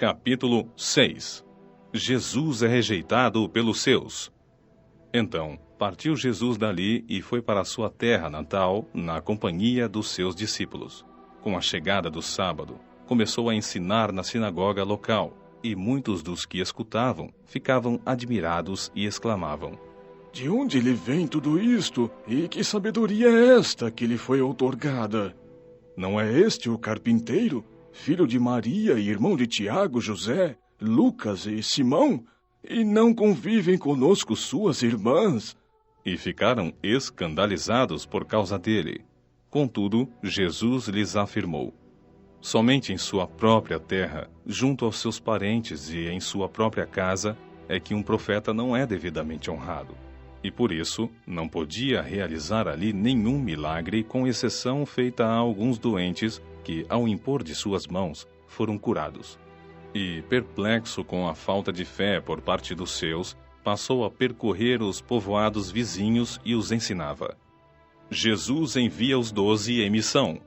Capítulo 6. Jesus é rejeitado pelos seus. Então, partiu Jesus dali e foi para a sua terra natal, na companhia dos seus discípulos. Com a chegada do sábado, começou a ensinar na sinagoga local, e muitos dos que escutavam ficavam admirados e exclamavam: De onde lhe vem tudo isto, e que sabedoria é esta que lhe foi outorgada? Não é este o carpinteiro, filho de Maria e irmão de Tiago, José, Lucas e Simão? E não convivem conosco suas irmãs? E ficaram escandalizados por causa dele. Contudo, Jesus lhes afirmou: somente em sua própria terra, junto aos seus parentes e em sua própria casa, é que um profeta não é devidamente honrado. E por isso, não podia realizar ali nenhum milagre, com exceção feita a alguns doentes que, ao impor de suas mãos, foram curados. E, perplexo com a falta de fé por parte dos seus, passou a percorrer os povoados vizinhos e os ensinava. Jesus envia os 12 em missão.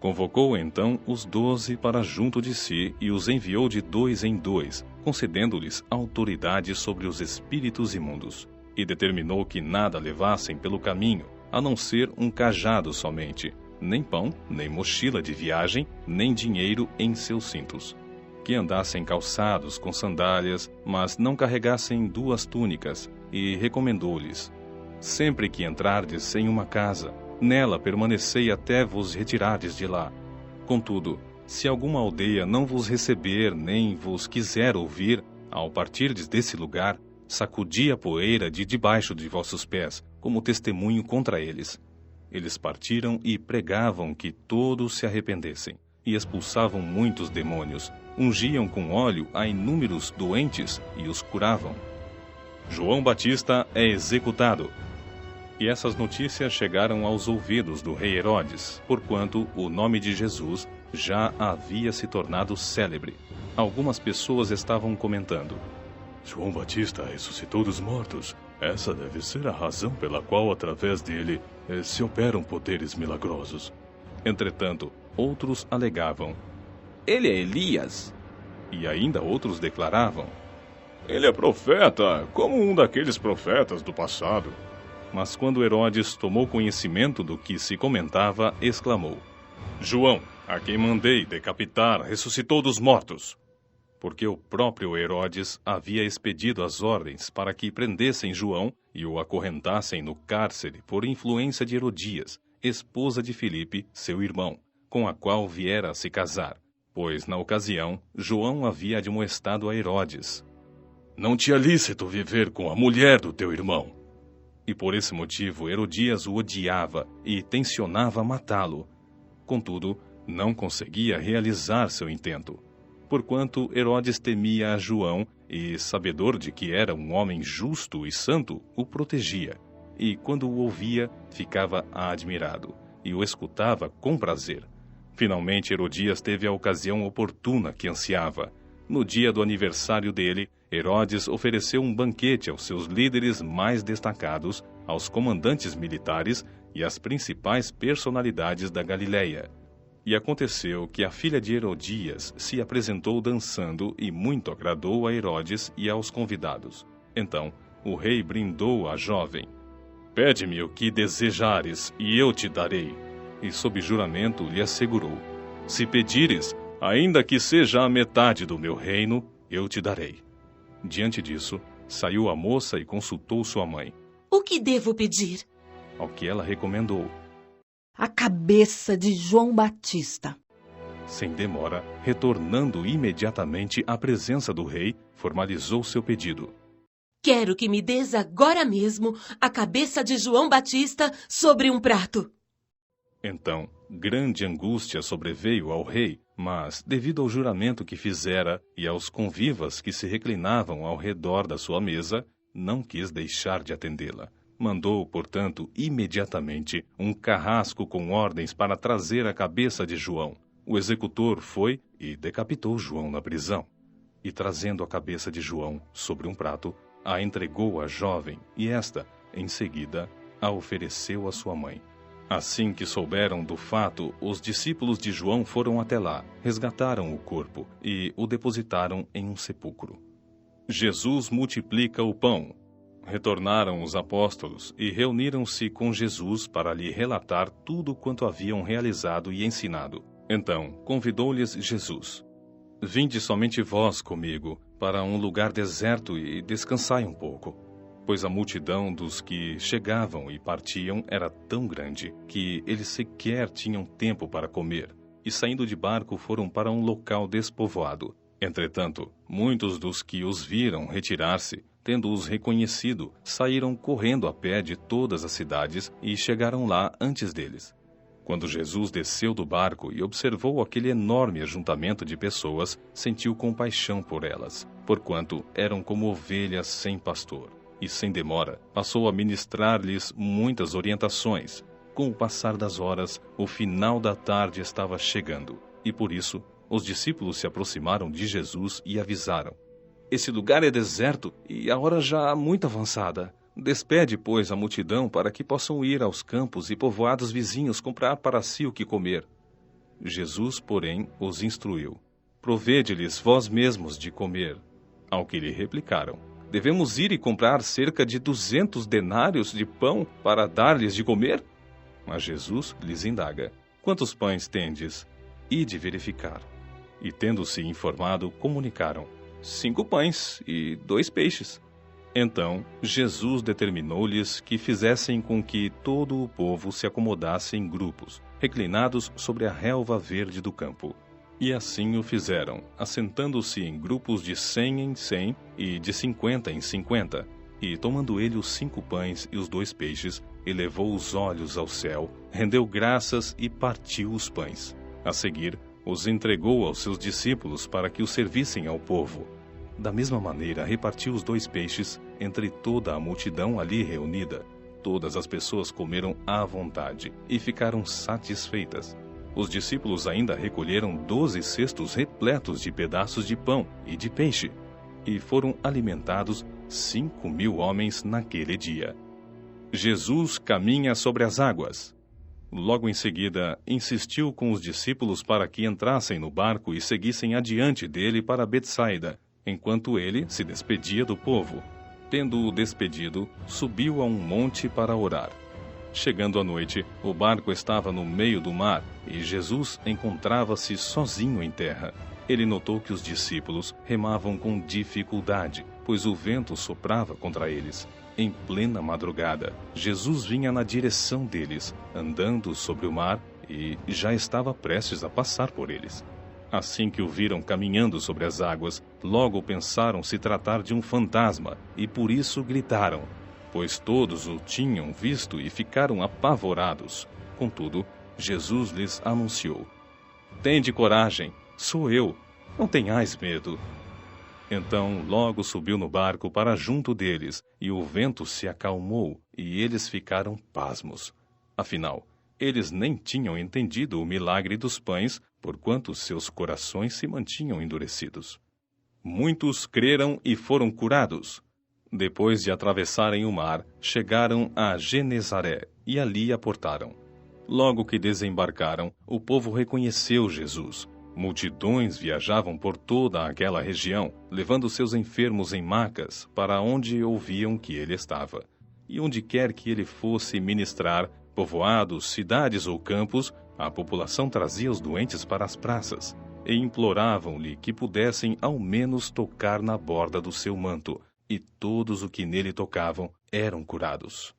Convocou então os 12 para junto de si e os enviou de 2 em 2, concedendo-lhes autoridade sobre os espíritos imundos. E determinou que nada levassem pelo caminho, a não ser um cajado somente, nem pão, nem mochila de viagem, nem dinheiro em seus cintos. Que andassem calçados com sandálias, mas não carregassem 2 túnicas, e recomendou-lhes: sempre que entrardes em uma casa, nela permanecei até vos retirardes de lá. Contudo, se alguma aldeia não vos receber, nem vos quiser ouvir, ao partirdes desse lugar, sacudi a poeira de debaixo de vossos pés, como testemunho contra eles. Eles partiram e pregavam que todos se arrependessem, e expulsavam muitos demônios, ungiam com óleo a inúmeros doentes e os curavam. João Batista é executado. E essas notícias chegaram aos ouvidos do rei Herodes, porquanto o nome de Jesus já havia se tornado célebre. Algumas pessoas estavam comentando: João Batista ressuscitou dos mortos. Essa deve ser a razão pela qual, através dele, se operam poderes milagrosos. Entretanto, outros alegavam: ele é Elias. E ainda outros declaravam: ele é profeta, como um daqueles profetas do passado. Mas quando Herodes tomou conhecimento do que se comentava, exclamou: João, a quem mandei decapitar, ressuscitou dos mortos. Porque o próprio Herodes havia expedido as ordens para que prendessem João e o acorrentassem no cárcere por influência de Herodias, esposa de Filipe, seu irmão, com a qual viera a se casar, pois, na ocasião, João havia admoestado a Herodes: não te é lícito viver com a mulher do teu irmão. E por esse motivo Herodias o odiava e tencionava matá-lo. Contudo, não conseguia realizar seu intento, porquanto Herodes temia a João e, sabedor de que era um homem justo e santo, o protegia. E, quando o ouvia, ficava admirado, e o escutava com prazer. Finalmente, Herodias teve a ocasião oportuna que ansiava. No dia do aniversário dele, Herodes ofereceu um banquete aos seus líderes mais destacados, aos comandantes militares e às principais personalidades da Galileia. E aconteceu que a filha de Herodias se apresentou dançando e muito agradou a Herodes e aos convidados. Então, o rei brindou a jovem: pede-me o que desejares, e eu te darei. E sob juramento lhe assegurou: se pedires, ainda que seja a metade do meu reino, eu te darei. Diante disso, saiu a moça e consultou sua mãe. O que devo pedir? Ao que ela recomendou: a cabeça de João Batista. Sem demora, retornando imediatamente à presença do rei, formalizou seu pedido: quero que me des agora mesmo a cabeça de João Batista sobre um prato. Então, grande angústia sobreveio ao rei, mas, devido ao juramento que fizera e aos convivas que se reclinavam ao redor da sua mesa, não quis deixar de atendê-la. Mandou, portanto, imediatamente um carrasco com ordens para trazer a cabeça de João. O executor foi e decapitou João na prisão. E, trazendo a cabeça de João sobre um prato, a entregou à jovem, e esta, em seguida, a ofereceu à sua mãe. Assim que souberam do fato, os discípulos de João foram até lá, resgataram o corpo e o depositaram em um sepulcro. Jesus multiplica o pão. Retornaram os apóstolos e reuniram-se com Jesus para lhe relatar tudo quanto haviam realizado e ensinado. Então, convidou-lhes Jesus: Vinde somente vós comigo para um lugar deserto e descansai um pouco. Pois a multidão dos que chegavam e partiam era tão grande que eles sequer tinham tempo para comer, e saindo de barco foram para um local despovoado. Entretanto, muitos dos que os viram retirar-se, tendo-os reconhecido, saíram correndo a pé de todas as cidades e chegaram lá antes deles. Quando Jesus desceu do barco e observou aquele enorme ajuntamento de pessoas, sentiu compaixão por elas, porquanto eram como ovelhas sem pastor. E sem demora, passou a ministrar-lhes muitas orientações. Com o passar das horas, o final da tarde estava chegando, e por isso, os discípulos se aproximaram de Jesus e avisaram: Esse lugar é deserto e a hora já muito avançada. Despede, pois, a multidão para que possam ir aos campos e povoados vizinhos comprar para si o que comer. Jesus, porém, os instruiu: Provede-lhes vós mesmos de comer. Ao que lhe replicaram: Devemos ir e comprar cerca de 200 denários de pão para dar-lhes de comer? Mas Jesus lhes indaga: Quantos pães tendes? Ide verificar. E tendo-se informado, comunicaram: 5 pães e 2 peixes. Então, Jesus determinou-lhes que fizessem com que todo o povo se acomodasse em grupos, reclinados sobre a relva verde do campo. E assim o fizeram, assentando-se em grupos de 100 em 100 e de 50 em 50. E tomando ele os 5 pães e os 2 peixes, elevou os olhos ao céu, rendeu graças e partiu os pães. A seguir, os entregou aos seus discípulos para que os servissem ao povo. Da mesma maneira, repartiu os 2 peixes entre toda a multidão ali reunida. Todas as pessoas comeram à vontade e ficaram satisfeitas. Os discípulos ainda recolheram 12 cestos repletos de pedaços de pão e de peixe, e foram alimentados 5.000 homens naquele dia. Jesus caminha sobre as águas. Logo em seguida, insistiu com os discípulos para que entrassem no barco e seguissem adiante dele para Betsaida, enquanto ele se despedia do povo. Tendo-o despedido, subiu a um monte para orar. Chegando à noite, o barco estava no meio do mar e Jesus encontrava-se sozinho em terra. Ele notou que os discípulos remavam com dificuldade, pois o vento soprava contra eles. Em plena madrugada, Jesus vinha na direção deles, andando sobre o mar, e já estava prestes a passar por eles. Assim que o viram caminhando sobre as águas, logo pensaram se tratar de um fantasma, e por isso gritaram, pois todos o tinham visto e ficaram apavorados. Contudo, Jesus lhes anunciou: Tende coragem, sou eu, não tenhais medo. Então logo subiu no barco para junto deles, e o vento se acalmou, e eles ficaram pasmos. Afinal, eles nem tinham entendido o milagre dos pães, porquanto seus corações se mantinham endurecidos. Muitos creram e foram curados. Depois de atravessarem o mar, chegaram a Genezaré e ali aportaram. Logo que desembarcaram, o povo reconheceu Jesus. Multidões viajavam por toda aquela região, levando seus enfermos em macas para onde ouviam que ele estava. E onde quer que ele fosse ministrar, povoados, cidades ou campos, a população trazia os doentes para as praças e imploravam-lhe que pudessem ao menos tocar na borda do seu manto, e todos os que nele tocavam eram curados.